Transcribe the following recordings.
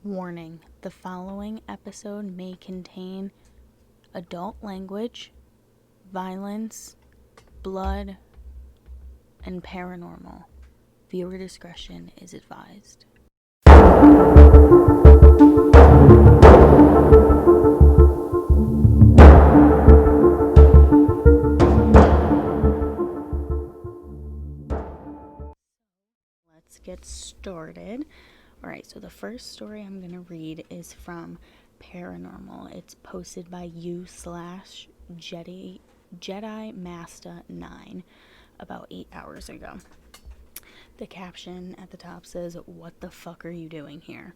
Warning: the following episode may contain adult language, violence, blood, and paranormal. Viewer discretion is advised. Let's get started. Alright, so the first story I'm going to read is from Paranormal. It's posted by Jedi Master 9 about 8 hours ago. The caption at the top says, "What the fuck are you doing here?"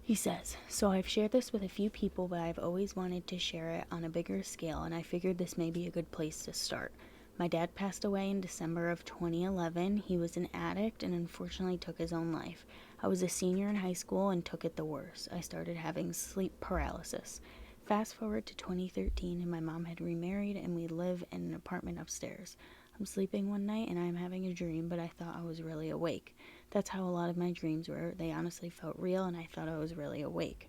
He says, "So I've shared this with a few people, but I've always wanted to share it on a bigger scale, and I figured this may be a good place to start. My dad passed away in December of 2011. He was an addict and unfortunately took his own life. I was a senior in high school and took it the worst. I started having sleep paralysis. Fast forward to 2013 and my mom had remarried and we live in an apartment upstairs. I'm sleeping one night and I'm having a dream, but I thought I was really awake. That's how a lot of my dreams were. They honestly felt real and I thought I was really awake.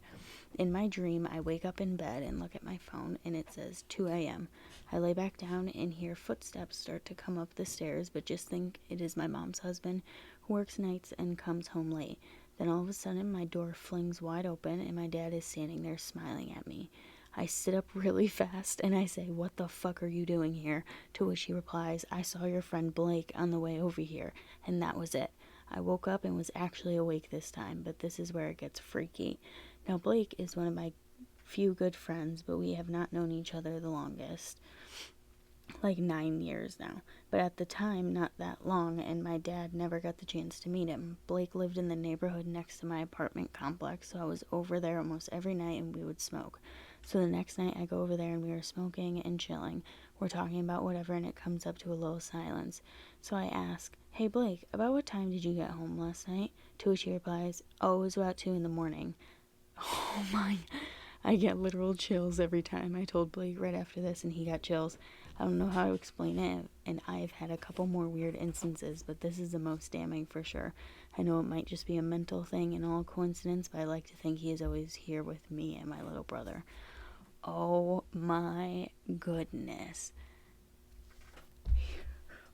In my dream, I wake up in bed and look at my phone and it says 2 a.m. I lay back down and hear footsteps start to come up the stairs, but just think it is my mom's husband who works nights and comes home late. Then all of a sudden, my door flings wide open and my dad is standing there smiling at me. I sit up really fast and I say, "What the fuck are you doing here?" To which he replies, "I saw your friend Blake on the way over here," and that was it. I woke up and was actually awake this time, but this is where it gets freaky. Now, Blake is one of my few good friends, but we have not known each other the longest. Like 9 years now. But at the time, not that long, and my dad never got the chance to meet him. Blake lived in the neighborhood next to my apartment complex, so I was over there almost every night and we would smoke. So the next night I go over there and we are smoking and chilling. We're talking about whatever and it comes up to a little silence. So I ask, "Hey Blake, about what time did you get home last night?" To which he replies, "Oh, it was about 2 in the morning." Oh my, I get literal chills every time. I told Blake right after this and he got chills. I don't know how to explain it, and I've had a couple more weird instances, but this is the most damning for sure. I know it might just be a mental thing and all coincidence, but I like to think he is always here with me and my little brother. Oh my goodness.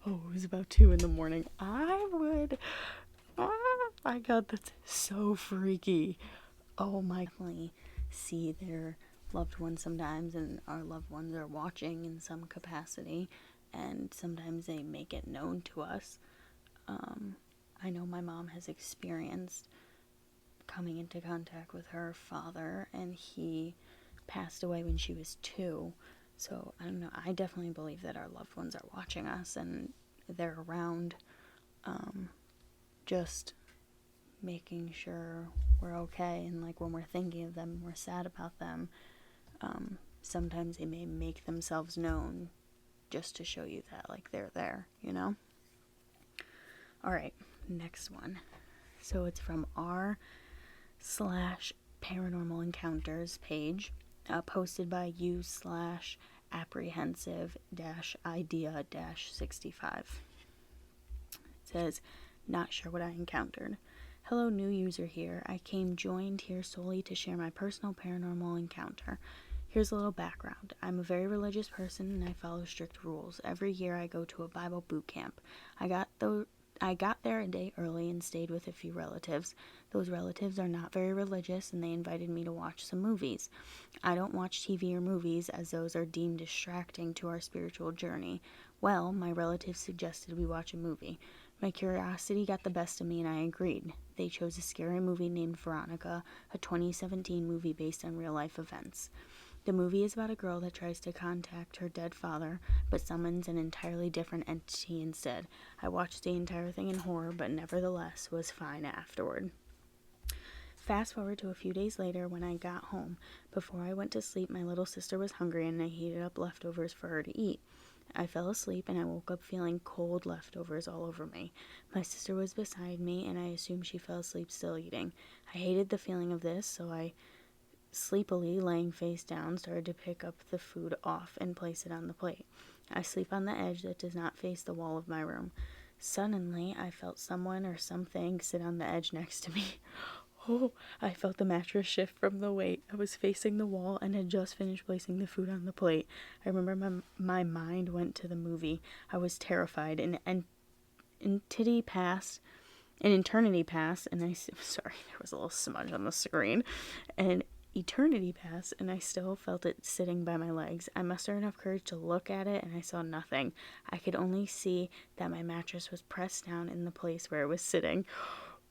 Oh, it was about 2 in the morning. My God, that's so freaky. Oh my, definitely see their loved ones sometimes, and our loved ones are watching in some capacity, and sometimes they make it known to us. I know my mom has experienced coming into contact with her father, and he passed away when she was 2. So I don't know, I definitely believe that our loved ones are watching us and they're around, just making sure we're okay. And like when we're thinking of them, we're sad about them, sometimes they may make themselves known just to show you that like they're there, you know? Alright, next one. So it's from r/paranormal encounters page, posted by u/apprehensive-idea-65. It says, "Not sure what I encountered. Hello, new user here. I joined here solely to share my personal paranormal encounter. Here's a little background. I'm a very religious person and I follow strict rules. Every year I go to a Bible boot camp. I got there a day early and stayed with a few relatives. Those relatives are not very religious and they invited me to watch some movies. I don't watch TV or movies as those are deemed distracting to our spiritual journey. Well, my relatives suggested we watch a movie. My curiosity got the best of me and I agreed. They chose a scary movie named Veronica, a 2017 movie based on real life events. The movie is about a girl that tries to contact her dead father, but summons an entirely different entity instead. I watched the entire thing in horror, but nevertheless was fine afterward." Fast forward to a few days later when I got home. Before I went to sleep, my little sister was hungry and I heated up leftovers for her to eat. I fell asleep and I woke up feeling cold leftovers all over me. My sister was beside me and I assumed she fell asleep still eating. I hated the feeling of this, so I sleepily, laying face down, started to pick up the food off and place it on the plate. I sleep on the edge that does not face the wall of my room. Suddenly, I felt someone or something sit on the edge next to me. Oh, I felt the mattress shift from the weight. I was facing the wall and had just finished placing the food on the plate. I remember my mind went to the movie. I was terrified. An eternity passed, and sorry, there was a little smudge on the screen. An eternity passed, and I still felt it sitting by my legs. I mustered enough courage to look at it, and I saw nothing. I could only see that my mattress was pressed down in the place where it was sitting.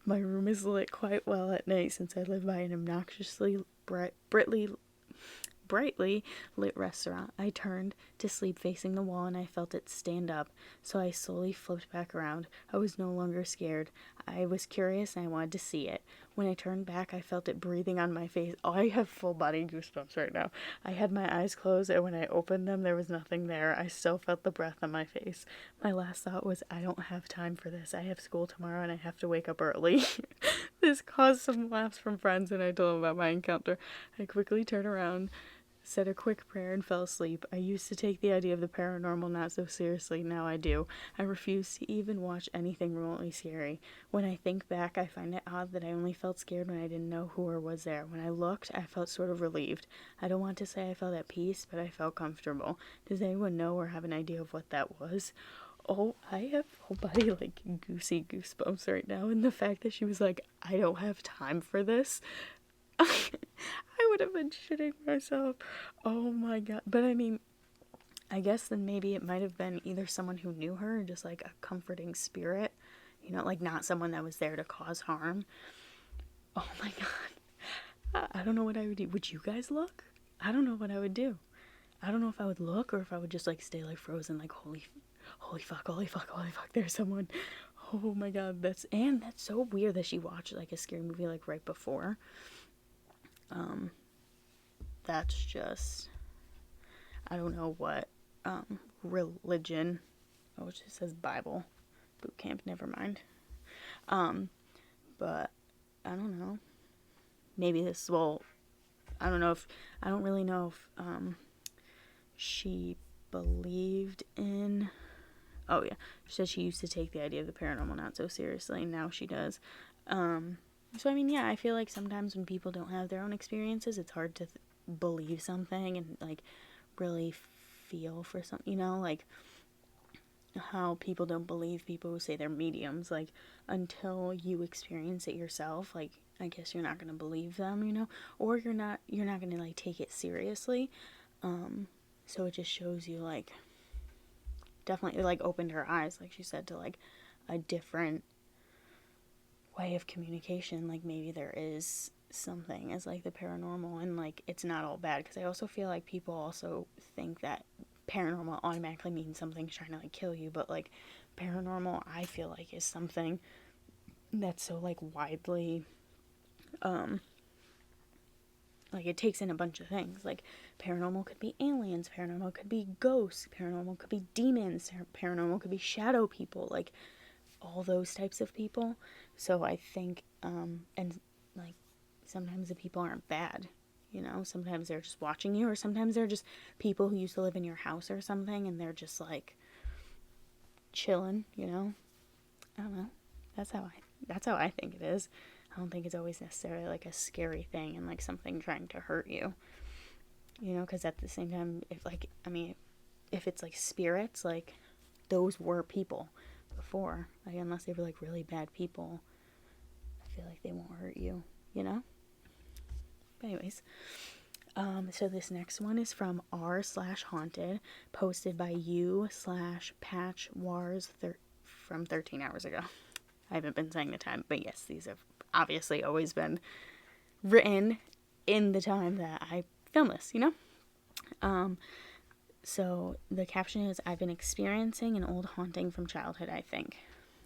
My room is lit quite well at night since I live by an obnoxiously brightly lit restaurant. I turned to sleep facing the wall and I felt it stand up, so I slowly flipped back around. I was no longer scared. I was curious and I wanted to see it. When I turned back, I felt it breathing on my face. Oh, I have full body goosebumps right now. I had my eyes closed, and when I opened them, there was nothing there. I still felt the breath on my face. My last thought was, I don't have time for this. I have school tomorrow and I have to wake up early. This caused some laughs from friends, and I told them about my encounter. I quickly turned around, said a quick prayer, and fell asleep. I used to take the idea of the paranormal not so seriously. Now I do. I refuse to even watch anything remotely scary. When I think back, I find it odd that I only felt scared when I didn't know who or was there. When I looked, I felt sort of relieved. I don't want to say I felt at peace, but I felt comfortable. Does anyone know or have an idea of what that was? Oh, I have whole body like goosey goosebumps right now, and the fact that she was like, I don't have time for this. I would have been shitting myself. Oh my god. But I mean, I guess then maybe it might have been either someone who knew her or just like a comforting spirit. You know, like not someone that was there to cause harm. Oh my god. I don't know what I would do. Would you guys look? I don't know what I would do. I don't know if I would look or if I would just like stay like frozen, like holy fuck, there's someone. Oh my god, that's so weird that she watched like a scary movie like right before. That's just, I don't know what religion. Oh, it just says Bible boot camp, never mind. But I don't know, maybe this will, I don't really know if she believed in, oh yeah, she said she used to take the idea of the paranormal not so seriously, and now she does. So I mean, yeah, I feel like sometimes when people don't have their own experiences, it's hard to believe something and like really feel for something, you know, like how people don't believe people who say they're mediums, like until you experience it yourself, like I guess you're not going to believe them, you know, or you're not going to like take it seriously. So it just shows you like definitely like opened her eyes, like she said, to like a different way of communication. Like maybe there is something as like the paranormal, and like it's not all bad, because I also feel like people also think that paranormal automatically means something's trying to like kill you, but like paranormal I feel like is something that's so like widely like it takes in a bunch of things. Like paranormal could be aliens, paranormal could be ghosts, paranormal could be demons, paranormal could be shadow people, like all those types of people. So I think and like sometimes the people aren't bad, you know, sometimes they're just watching you, or sometimes they're just people who used to live in your house or something, and they're just like chilling, you know. I don't know, that's how I think it is. I don't think it's always necessarily like a scary thing and like something trying to hurt you, you know, because at the same time, if like, I mean, if it's like spirits, like those were people before, like unless they were like really bad people, I feel like they won't hurt you, you know. But anyways, so this next one is from r/haunted, posted by u/patchwars from 13 hours ago. I haven't been saying the time, but yes, these have obviously always been written in the time that I film this, you know? So the caption is, I've been experiencing an old haunting from childhood, I think.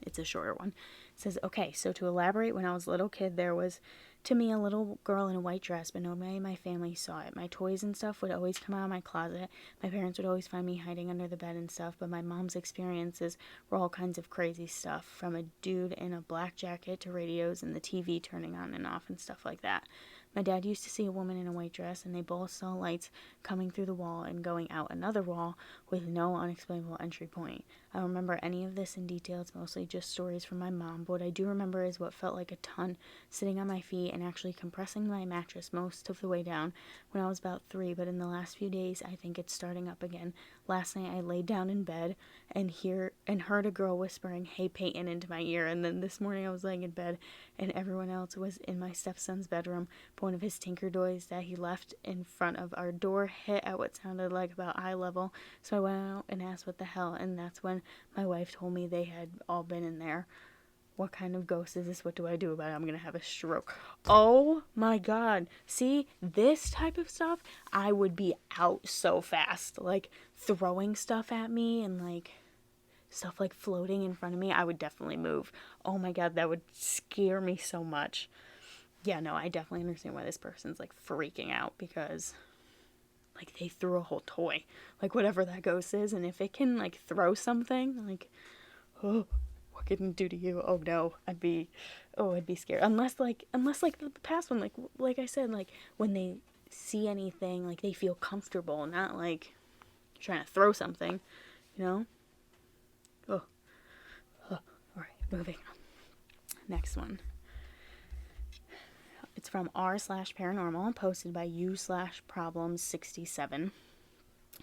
It's a shorter one. It says, okay, so to elaborate, when I was a little kid, there was, to me, a little girl in a white dress, but nobody in my family saw it. My toys and stuff would always come out of my closet. My parents would always find me hiding under the bed and stuff, but my mom's experiences were all kinds of crazy stuff, from a dude in a black jacket to radios and the TV turning on and off and stuff like that. My dad used to see a woman in a white dress, and they both saw lights coming through the wall and going out another wall with no unexplainable entry point. I don't remember any of this in detail. It's mostly just stories from my mom, but what I do remember is what felt like a ton sitting on my feet and actually compressing my mattress most of the way down when I was about 3, but in the last few days I think it's starting up again. Last night I laid down in bed and heard a girl whispering, "Hey Peyton," into my ear, and then this morning I was laying in bed and everyone else was in my stepson's bedroom, but one of his tinker toys that he left in front of our door hit at what sounded like about eye level, so I went out and asked what the hell, and that's when my wife told me they had all been in there. What kind of ghost is this? What do I do about it? I'm gonna have a stroke. Oh my god. See, this type of stuff, I would be out so fast. Like, throwing stuff at me and, like, stuff, like, floating in front of me, I would definitely move. Oh my god, that would scare me so much. Yeah, no, I definitely understand why this person's, like, freaking out, because, like, they threw a whole toy. Like, whatever that ghost is, and if it can, like, throw something, like, oh, what can it do to you? Oh no, I'd be scared. Unless the past one, like I said, like, when they see anything, like, they feel comfortable, not like trying to throw something, you know? Oh, all right, moving on. Next one. It's from r/paranormal, posted by u/problems67.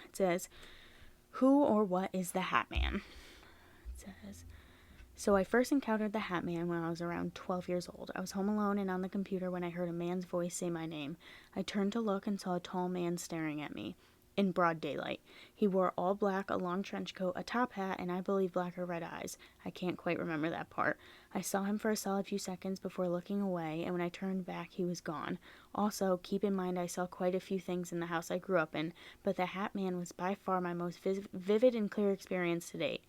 It says, "Who or what is the Hat Man?" It says, "So I first encountered the Hat Man when I was around 12 years old. I was home alone and on the computer when I heard a man's voice say my name. I turned to look and saw a tall man staring at me in broad daylight. He wore all black, a long trench coat, a top hat, and I believe black or red eyes. I can't quite remember that part. I saw him for a solid few seconds before looking away, and when I turned back, he was gone. Also, keep in mind I saw quite a few things in the house I grew up in, but the Hat Man was by far my most vivid and clear experience to date.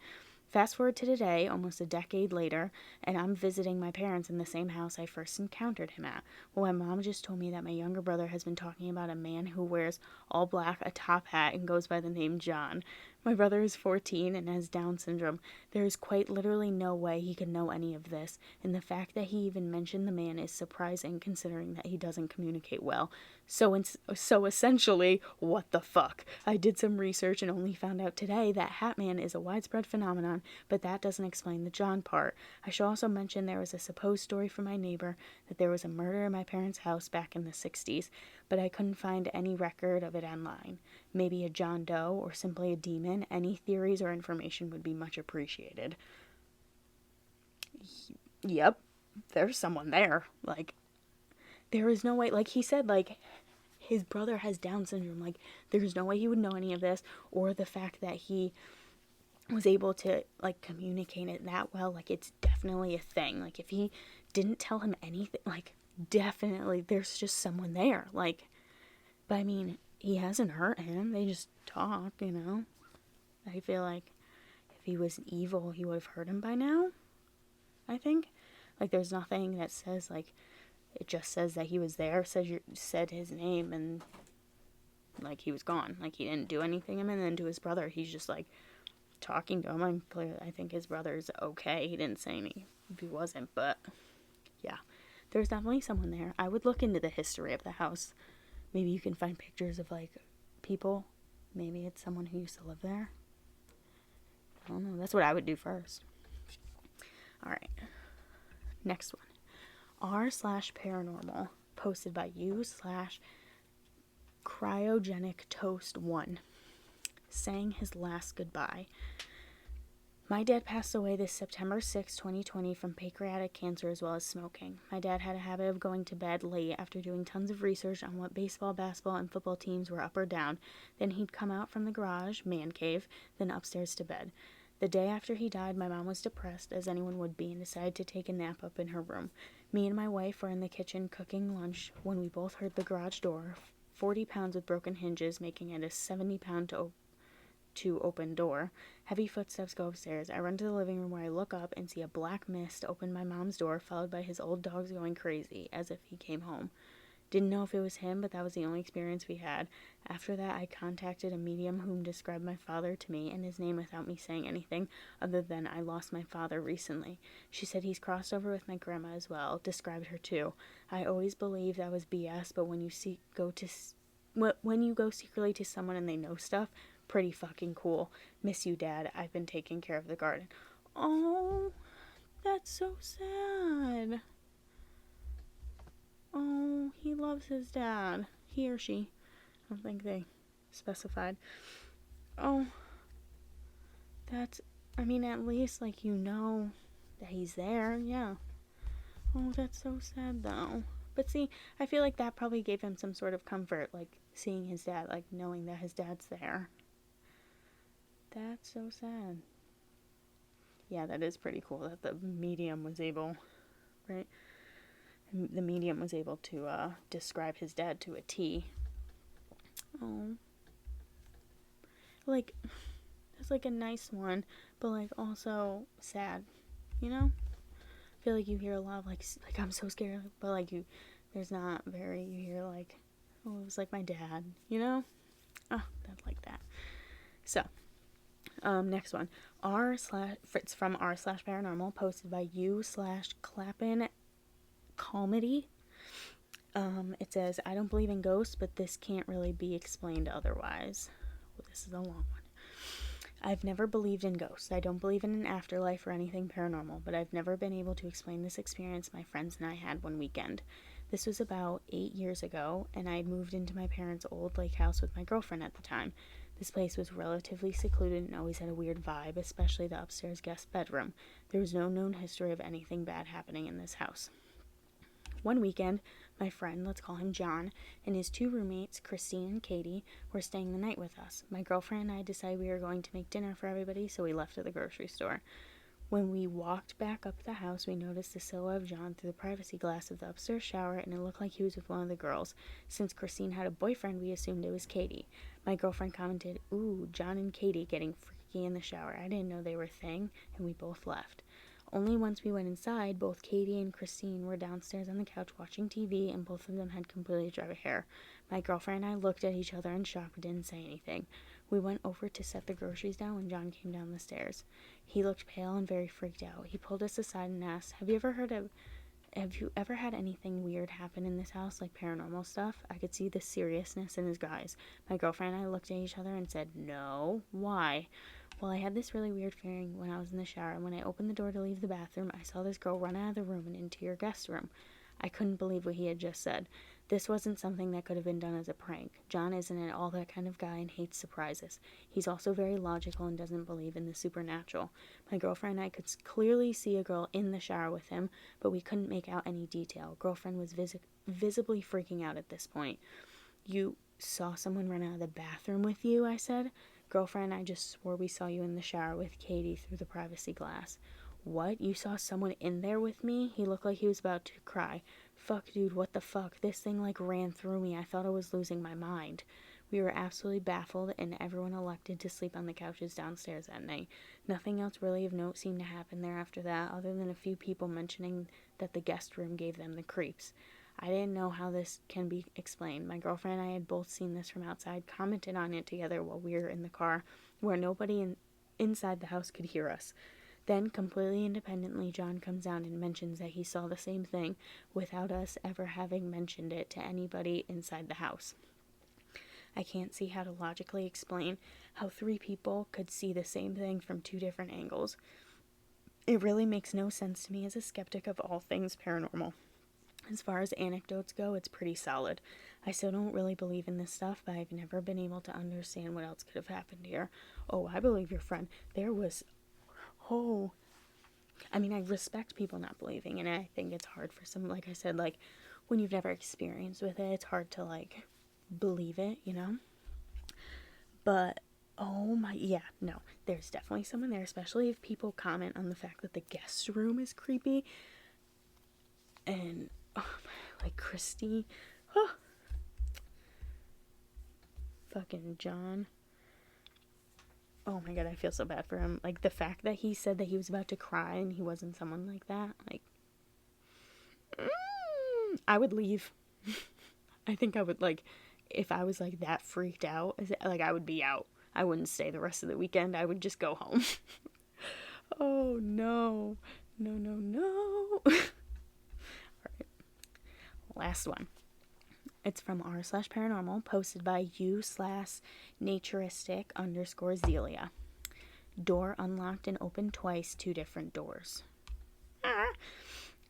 Fast forward to today, almost a decade later, and I'm visiting my parents in the same house I first encountered him at. Well, my mom just told me that my younger brother has been talking about a man who wears all black, a top hat, and goes by the name John. My brother is 14 and has Down syndrome. There is quite literally no way he could know any of this, and the fact that he even mentioned the man is surprising considering that he doesn't communicate well. So essentially, what the fuck? I did some research and only found out today that Hat Man is a widespread phenomenon, but that doesn't explain the John part. I should also mention there was a supposed story from my neighbor that there was a murder in my parents' house back in the 60s, but I couldn't find any record of it online. Maybe a John Doe or simply a demon. Any theories or information would be much appreciated." Yep, there's someone there. Like, there is no way, like he said, like, his brother has Down syndrome. Like, there's no way he would know any of this, or the fact that he was able to, like, communicate it that well. Like, it's definitely a thing. Like, if he didn't tell him anything, like, definitely there's just someone there. Like, but I mean, he hasn't hurt him. They just talk, you know? I feel like if he was evil, he would have hurt him by now, I think. Like, there's nothing that says, like, it just says that he was there, said his name, and, like, he was gone. Like, he didn't do anything. And then to his brother, he's just, like, talking to him. And clearly, I think his brother's okay. He didn't say any if he wasn't, but, yeah. There's definitely someone there. I would look into the history of the house. Maybe you can find pictures of, like, people. Maybe it's someone who used to live there. I don't know. That's what I would do first. Alright. Next one. r/paranormal, posted by u/cryogenic-toast1, saying his last goodbye. My dad passed away this September 6, 2020 from pancreatic cancer as well as smoking. My dad had a habit of going to bed late after doing tons of research on what baseball, basketball, and football teams were up or down. Then he'd come out from the garage, man cave, then upstairs to bed. The day after he died, my mom was depressed, as anyone would be, and decided to take a nap up in her room. Me and my wife were in the kitchen cooking lunch when we both heard the garage door, 40 pounds with broken hinges, making it a 70-pound to open door. Heavy footsteps go upstairs. I run to the living room where I look up and see a black mist open my mom's door, followed by his old dogs going crazy, as if he came home. Didn't know if it was him, but that was the only experience we had. After that, I contacted a medium whom described my father to me and his name without me saying anything other than I lost my father recently. She said he's crossed over with my grandma as well, described her too. I always believed that was BS, but when you go secretly to someone and they know stuff, pretty fucking cool. Miss you, Dad. I've been taking care of the garden. Oh, that's so sad. Oh, he loves his dad. He or she. I don't think they specified. Oh, at least, like, you know that he's there. Yeah. Oh, that's so sad, though. But see, I feel like that probably gave him some sort of comfort, like, seeing his dad, like, knowing that his dad's there. That's so sad. Yeah, that is pretty cool that the medium was able, right? The medium was able to describe his dad to a T. Oh. Like, it's like a nice one, but like also sad, you know? I feel like you hear a lot of like I'm so scared, but like there's not very, you hear like, oh, it was like my dad, you know? Oh, I'd like that. So, next one. It's from r/paranormal, posted by u/clappin comedy. It says, I don't believe in ghosts, but this can't really be explained otherwise. Well, this is a long one. I've never believed in ghosts. I don't believe in an afterlife or anything paranormal, but I've never been able to explain this experience my friends and I had one weekend. This was about 8 years ago, and I had moved into my parents' old lake house with my girlfriend at the time. This place was relatively secluded and always had a weird vibe, especially the upstairs guest bedroom. There was no known history of anything bad happening in this house. One weekend, my friend, let's call him John, and his two roommates, Christine and Katie, were staying the night with us. My girlfriend and I decided we were going to make dinner for everybody, so we left at the grocery store. When we walked back up the house, we noticed the silhouette of John through the privacy glass of the upstairs shower, and it looked like he was with one of the girls. Since Christine had a boyfriend, we assumed it was Katie. My girlfriend commented, "Ooh, John and Katie getting freaky in the shower. I didn't know they were a thing," and we both left. Only once we went inside, both Katie and Christine were downstairs on the couch watching TV, and both of them had completely dry hair. My girlfriend and I looked at each other in shock but didn't say anything. We went over to set the groceries down when John came down the stairs. He looked pale and very freaked out. He pulled us aside and asked, Have you ever had anything weird happen in this house, like paranormal stuff? I could see the seriousness in his eyes. My girlfriend and I looked at each other and said, No. Why? Well, I had this really weird feeling when I was in the shower, and when I opened the door to leave the bathroom, I saw this girl run out of the room and into your guest room. I couldn't believe what he had just said. This wasn't something that could have been done as a prank. John isn't at all that kind of guy and hates surprises. He's also very logical and doesn't believe in the supernatural. My girlfriend and I could clearly see a girl in the shower with him, but we couldn't make out any detail. Girlfriend was visibly freaking out at this point. You saw someone run out of the bathroom with you, I said. Girlfriend and I just swore we saw you in the shower with Katie through the privacy glass. What? You saw someone in there with me? He looked like he was about to cry. Fuck, dude, what the fuck? This thing like ran through me. I thought I was losing my mind. We were absolutely baffled, and everyone elected to sleep on the couches downstairs that night. Nothing else really of note seemed to happen there after that, other than a few people mentioning that the guest room gave them the creeps. I didn't know how this can be explained. My girlfriend and I had both seen this from outside, commented on it together while we were in the car, where nobody inside the house could hear us. Then, completely independently, John comes down and mentions that he saw the same thing without us ever having mentioned it to anybody inside the house. I can't see how to logically explain how three people could see the same thing from two different angles. It really makes no sense to me as a skeptic of all things paranormal. As far as anecdotes go, it's pretty solid. I still don't really believe in this stuff, but I've never been able to understand what else could have happened here. Oh, I believe your friend. I respect people not believing, and I think it's hard for some, like I said, like, when you've never experienced with it, it's hard to, like, believe it, you know? But, no, there's definitely someone there, especially if people comment on the fact that the guest room is creepy. And, like, Christy, fucking John. Oh my god, I feel so bad for him. Like, the fact that he said that he was about to cry and he wasn't someone like that, like, I would leave. I think I would, like, if I was, like, that freaked out, like, I would be out. I wouldn't stay the rest of the weekend. I would just go home. Oh, no. No, no, no. All right. Last one. It's from r/paranormal, posted by u/naturistic_Zelia. Door unlocked and opened twice, 2 different doors.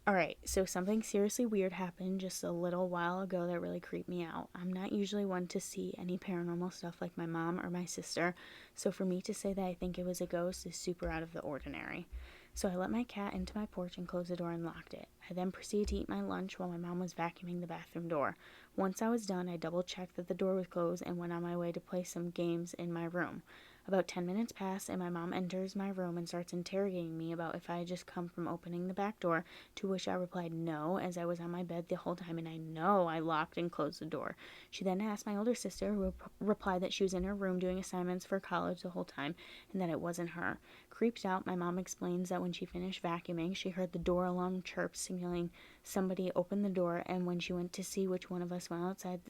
Alright, so something seriously weird happened just a little while ago that really creeped me out. I'm not usually one to see any paranormal stuff like my mom or my sister, so for me to say that I think it was a ghost is super out of the ordinary. So I let my cat into my porch and closed the door and locked it. I then proceeded to eat my lunch while my mom was vacuuming the bathroom door. Once I was done, I double-checked that the door was closed and went on my way to play some games in my room. About 10 minutes pass, and my mom enters my room and starts interrogating me about if I had just come from opening the back door, to which I replied no, as I was on my bed the whole time, and I know I locked and closed the door. She then asked my older sister, who replied that she was in her room doing assignments for college the whole time, and that it wasn't her. Creeped out, my mom explains that when she finished vacuuming, she heard the door alarm chirp, signaling somebody opened the door, and when she went to see which one of us went outside,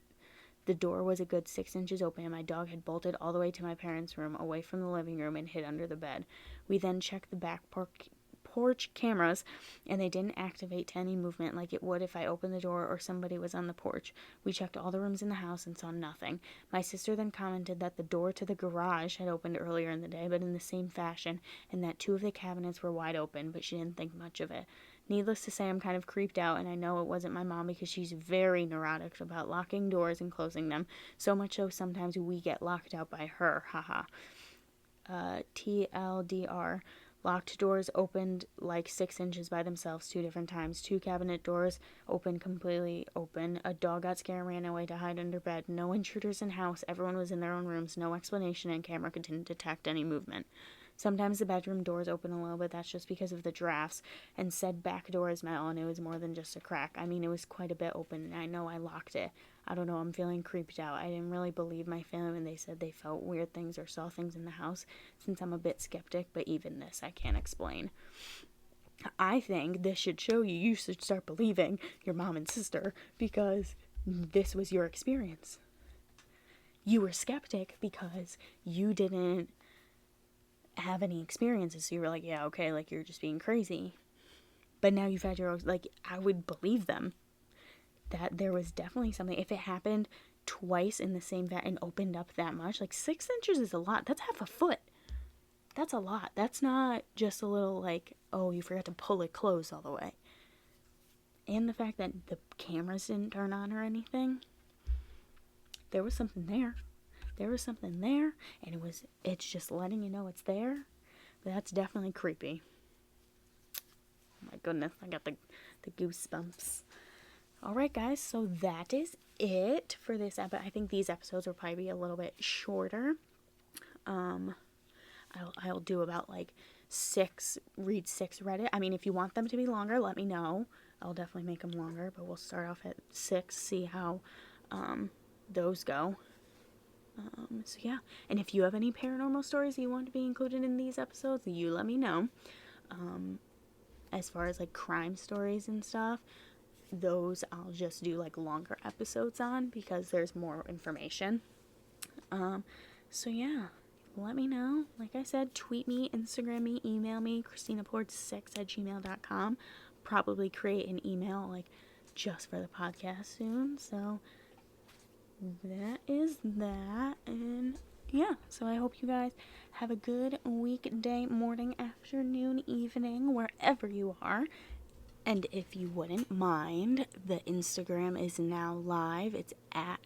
the door was a good 6 inches open, and my dog had bolted all the way to my parents' room, away from the living room, and hid under the bed. We then checked the back porch cameras, and they didn't activate to any movement like it would if I opened the door or somebody was on the porch. We checked all the rooms in the house and saw nothing. My sister then commented that the door to the garage had opened earlier in the day, but in the same fashion, and that 2 of the cabinets were wide open, but she didn't think much of it. Needless to say, I'm kind of creeped out, and I know it wasn't my mom because she's very neurotic about locking doors and closing them, so much so sometimes we get locked out by her, haha. TLDR. Locked doors opened like 6 inches by themselves 2 different times. 2 cabinet doors opened completely open. A dog got scared and ran away to hide under bed. No intruders in house. Everyone was in their own rooms. No explanation, and camera didn't detect any movement. Sometimes the bedroom doors open a little bit. That's just because of the drafts. And said back door is metal, and it was more than just a crack. I mean, it was quite a bit open, and I know I locked it. I don't know, I'm feeling creeped out. I didn't really believe my family when they said they felt weird things or saw things in the house, since I'm a bit skeptic, but even this I can't explain. I think this should show you should start believing your mom and sister, because this was your experience. You were skeptic because you didn't have any experiences, so you were like, yeah, okay, like, you're just being crazy. But now you've had your own, like, I would believe them that there was definitely something. If it happened twice in the same vat and opened up that much, like 6 inches is a lot. That's half a foot. That's a lot. That's not just a little, like, oh, you forgot to pull it closed all the way. And the fact that the cameras didn't turn on or anything, there was something there. There was something there, and it's just letting you know it's there. But that's definitely creepy. Oh my goodness, I got the goosebumps. Alright guys, so that is it for this episode. I think these episodes will probably be a little bit shorter. I'll do about like 6, read 6 Reddit. I mean, if you want them to be longer, let me know. I'll definitely make them longer, but we'll start off at 6, see how those go. So yeah, and if you have any paranormal stories that you want to be included in these episodes, you let me know. As far as like crime stories and stuff, those I'll just do like longer episodes on because there's more information. So yeah, let me know. Like I said, tweet me, Instagram me, email me, christinaport6@gmail.com. Probably create an email like just for the podcast soon. So that is that. And yeah, so I hope you guys have a good weekday, morning, afternoon, evening, wherever you are. And if you wouldn't mind, the Instagram is now live. It's at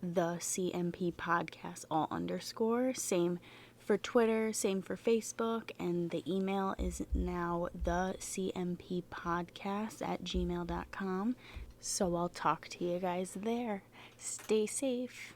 thecmppodcast _. Same for Twitter, same for Facebook, and the email is now thecmppodcast@gmail.com. So I'll talk to you guys there. Stay safe.